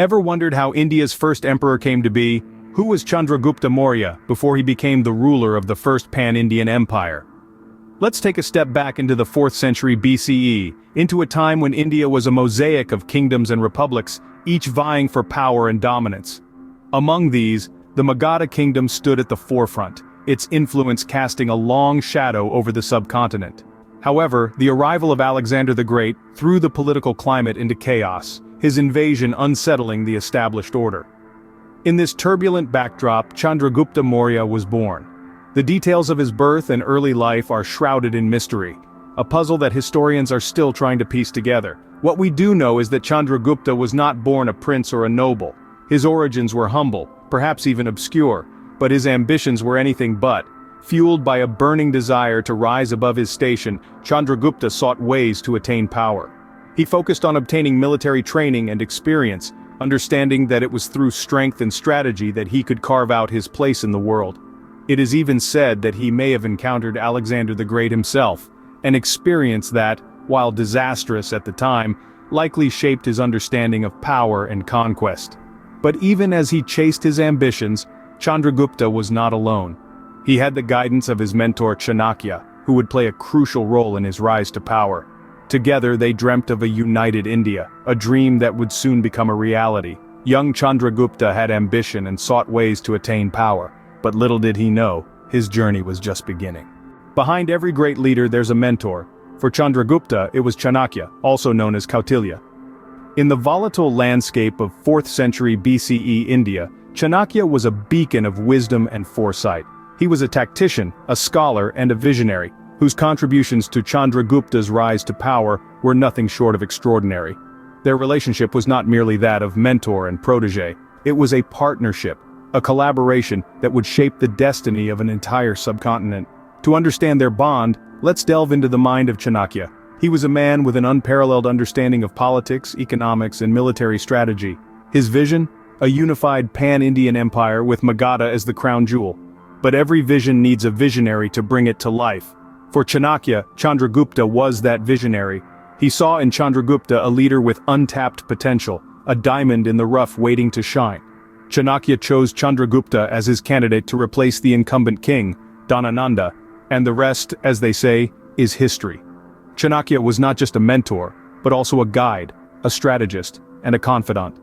Ever wondered how India's first emperor came to be? Who was Chandragupta Maurya before he became the ruler of the first pan-Indian empire? Let's take a step back into the 4th century BCE, into a time when India was a mosaic of kingdoms and republics, each vying for power and dominance. Among these, the Magadha kingdom stood at the forefront, its influence casting a long shadow over the subcontinent. However, the arrival of Alexander the Great threw the political climate into chaos, his invasion unsettling the established order. In this turbulent backdrop, Chandragupta Maurya was born. The details of his birth and early life are shrouded in mystery, a puzzle that historians are still trying to piece together. What we do know is that Chandragupta was not born a prince or a noble. His origins were humble, perhaps even obscure, but his ambitions were anything but. Fueled by a burning desire to rise above his station, Chandragupta sought ways to attain power. He focused on obtaining military training and experience, understanding that it was through strength and strategy that he could carve out his place in the world. It is even said that he may have encountered Alexander the Great himself, an experience that, while disastrous at the time, likely shaped his understanding of power and conquest. But even as he chased his ambitions, Chandragupta was not alone. He had the guidance of his mentor Chanakya, who would play a crucial role in his rise to power. Together they dreamt of a united India, a dream that would soon become a reality. Young Chandragupta had ambition and sought ways to attain power. But little did he know, his journey was just beginning. Behind every great leader there's a mentor. For Chandragupta, it was Chanakya, also known as Kautilya. In the volatile landscape of 4th century BCE India, Chanakya was a beacon of wisdom and foresight. He was a tactician, a scholar, and a visionary, whose contributions to Chandragupta's rise to power were nothing short of extraordinary. Their relationship was not merely that of mentor and protege, it was a partnership, a collaboration that would shape the destiny of an entire subcontinent. To understand their bond, let's delve into the mind of Chanakya. He was a man with an unparalleled understanding of politics, economics, and military strategy. His vision? A unified pan-Indian empire with Magadha as the crown jewel. But every vision needs a visionary to bring it to life. For Chanakya, Chandragupta was that visionary. He saw in Chandragupta a leader with untapped potential, a diamond in the rough waiting to shine. Chanakya chose Chandragupta as his candidate to replace the incumbent king, Dhanananda, and the rest, as they say, is history. Chanakya was not just a mentor, but also a guide, a strategist, and a confidant.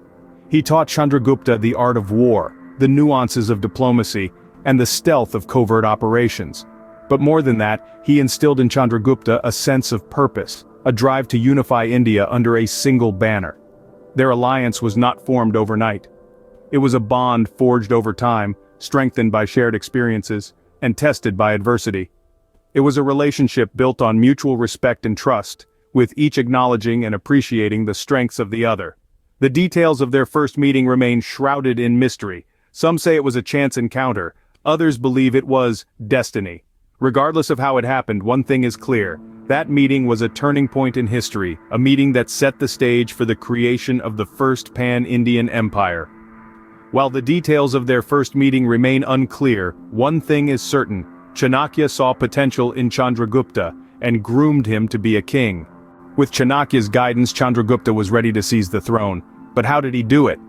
He taught Chandragupta the art of war, the nuances of diplomacy, and the stealth of covert operations. But more than that, he instilled in Chandragupta a sense of purpose, a drive to unify India under a single banner. Their alliance was not formed overnight. It was a bond forged over time, strengthened by shared experiences, and tested by adversity. It was a relationship built on mutual respect and trust, with each acknowledging and appreciating the strengths of the other. The details of their first meeting remain shrouded in mystery. Some say it was a chance encounter, others believe it was destiny. Regardless of how it happened, one thing is clear. That meeting was a turning point in history, a meeting that set the stage for the creation of the first pan-Indian empire. While the details of their first meeting remain unclear, one thing is certain: Chanakya saw potential in Chandragupta and groomed him to be a king. With Chanakya's guidance, Chandragupta was ready to seize the throne. But how did he do it?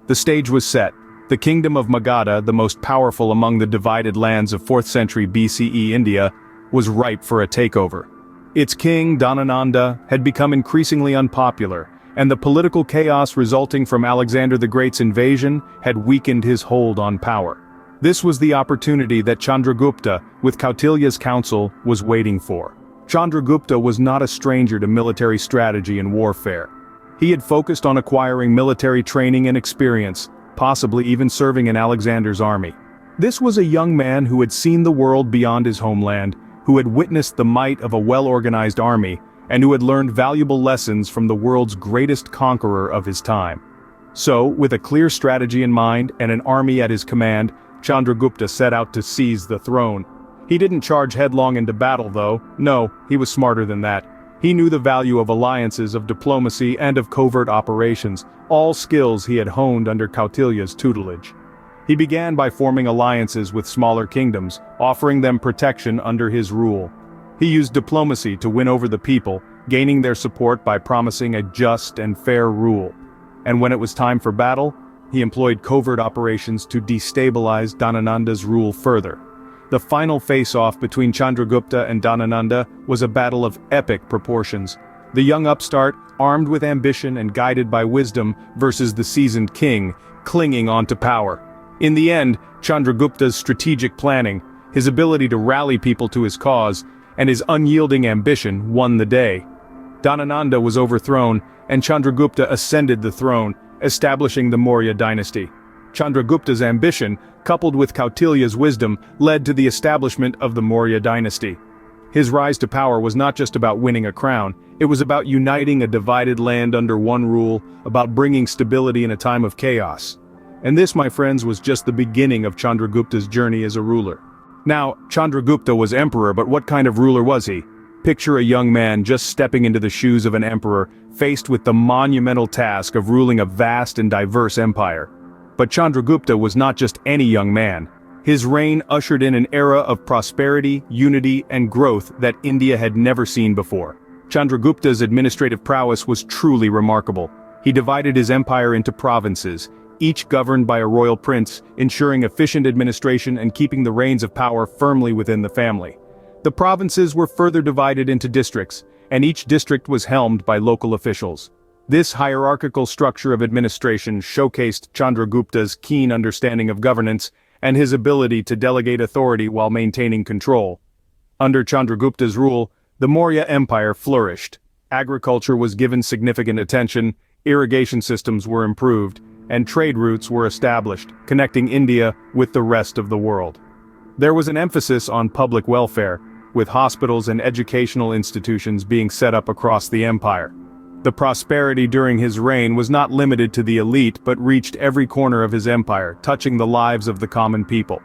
The stage was set. The kingdom of Magadha, the most powerful among the divided lands of 4th century BCE India, was ripe for a takeover. Its king, Dhanananda, had become increasingly unpopular, and the political chaos resulting from Alexander the Great's invasion had weakened his hold on power. This was the opportunity that Chandragupta, with Kautilya's counsel, was waiting for. Chandragupta was not a stranger to military strategy and warfare. He had focused on acquiring military training and experience, possibly even serving in Alexander's army. This was a young man who had seen the world beyond his homeland, who had witnessed the might of a well-organized army, and who had learned valuable lessons from the world's greatest conqueror of his time. So, with a clear strategy in mind and an army at his command, Chandragupta set out to seize the throne. He didn't charge headlong into battle though. No, he was smarter than that. He knew the value of alliances, of diplomacy, and of covert operations, all skills he had honed under Kautilya's tutelage. He began by forming alliances with smaller kingdoms, offering them protection under his rule. He used diplomacy to win over the people, gaining their support by promising a just and fair rule. and when it was time for battle, he employed covert operations to destabilize Dhanananda's rule further. The final face-off between Chandragupta and Dhanananda was a battle of epic proportions. The young upstart, armed with ambition and guided by wisdom, versus the seasoned king, clinging onto power. In the end, Chandragupta's strategic planning, his ability to rally people to his cause, and his unyielding ambition won the day. Dhanananda was overthrown, and Chandragupta ascended the throne, establishing the Maurya Dynasty. Chandragupta's ambition, coupled with Kautilya's wisdom, led to the establishment of the Maurya Dynasty. His rise to power was not just about winning a crown, it was about uniting a divided land under one rule, about bringing stability in a time of chaos. And this, my friends, was just the beginning of Chandragupta's journey as a ruler. Now, Chandragupta was emperor, but what kind of ruler was he? Picture a young man just stepping into the shoes of an emperor, faced with the monumental task of ruling a vast and diverse empire. But Chandragupta was not just any young man. His reign ushered in an era of prosperity, unity, and growth that India had never seen before. Chandragupta's administrative prowess was truly remarkable. He divided his empire into provinces, each governed by a royal prince, ensuring efficient administration and keeping the reins of power firmly within the family. The provinces were further divided into districts, and each district was helmed by local officials. This hierarchical structure of administration showcased Chandragupta's keen understanding of governance and his ability to delegate authority while maintaining control. Under Chandragupta's rule, the Maurya Empire flourished. Agriculture was given significant attention, irrigation systems were improved, and trade routes were established, connecting India with the rest of the world. There was an emphasis on public welfare, with hospitals and educational institutions being set up across the empire. The prosperity during his reign was not limited to the elite but reached every corner of his empire, touching the lives of the common people.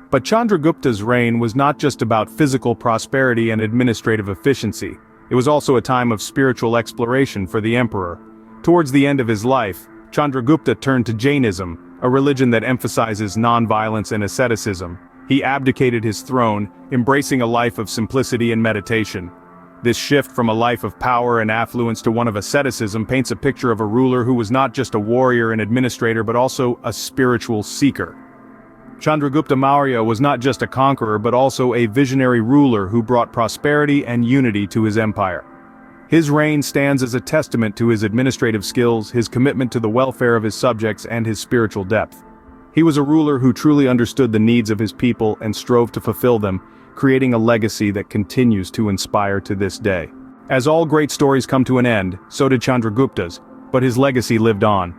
But Chandragupta's reign was not just about physical prosperity and administrative efficiency. It was also a time of spiritual exploration for the emperor. Towards the end of his life, Chandragupta turned to Jainism, a religion that emphasizes non-violence and asceticism. He abdicated his throne, embracing a life of simplicity and meditation. This shift from a life of power and affluence to one of asceticism paints a picture of a ruler who was not just a warrior and administrator but also a spiritual seeker. Chandragupta Maurya was not just a conqueror but also a visionary ruler who brought prosperity and unity to his empire. His reign stands as a testament to his administrative skills, his commitment to the welfare of his subjects, and his spiritual depth. He was a ruler who truly understood the needs of his people and strove to fulfill them, creating a legacy that continues to inspire to this day. As all great stories come to an end, so did Chandragupta's, but his legacy lived on.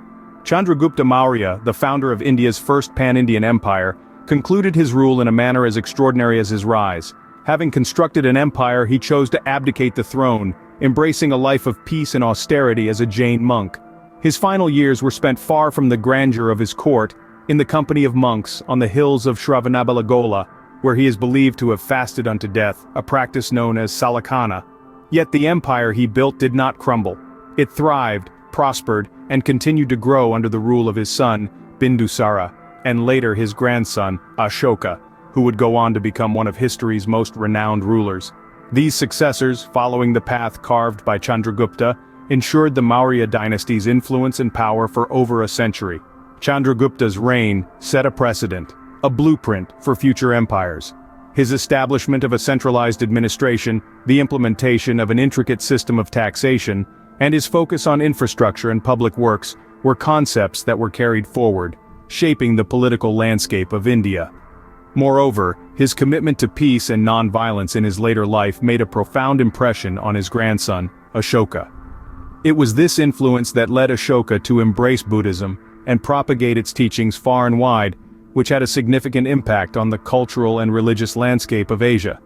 Chandragupta Maurya, the founder of India's first pan-Indian empire, concluded his rule in a manner as extraordinary as his rise. Having constructed an empire, he chose to abdicate the throne, embracing a life of peace and austerity as a Jain monk. His final years were spent far from the grandeur of his court, in the company of monks on the hills of Shravanabelagola, where he is believed to have fasted unto death, a practice known as salakana. Yet the empire he built did not crumble. It thrived, prospered, and continued to grow under the rule of his son, Bindusara, and later his grandson, Ashoka, who would go on to become one of history's most renowned rulers. These successors, following the path carved by Chandragupta, ensured the Maurya dynasty's influence and power for over a century. Chandragupta's reign set a precedent, a blueprint for future empires. His establishment of a centralized administration, the implementation of an intricate system of taxation, and his focus on infrastructure and public works were concepts that were carried forward, shaping the political landscape of India. Moreover, his commitment to peace and non-violence in his later life made a profound impression on his grandson, Ashoka. It was this influence that led Ashoka to embrace Buddhism and propagate its teachings far and wide, which had a significant impact on the cultural and religious landscape of Asia.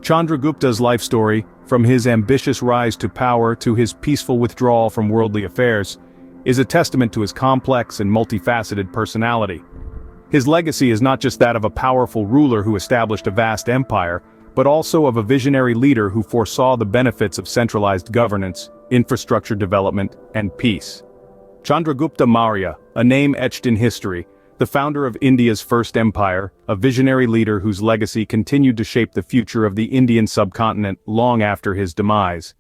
Chandragupta's life story, from his ambitious rise to power to his peaceful withdrawal from worldly affairs, is a testament to his complex and multifaceted personality. His legacy is not just that of a powerful ruler who established a vast empire, but also of a visionary leader who foresaw the benefits of centralized governance, infrastructure development, and peace. Chandragupta Maurya, a name etched in history, the founder of India's first empire, a visionary leader whose legacy continued to shape the future of the Indian subcontinent long after his demise.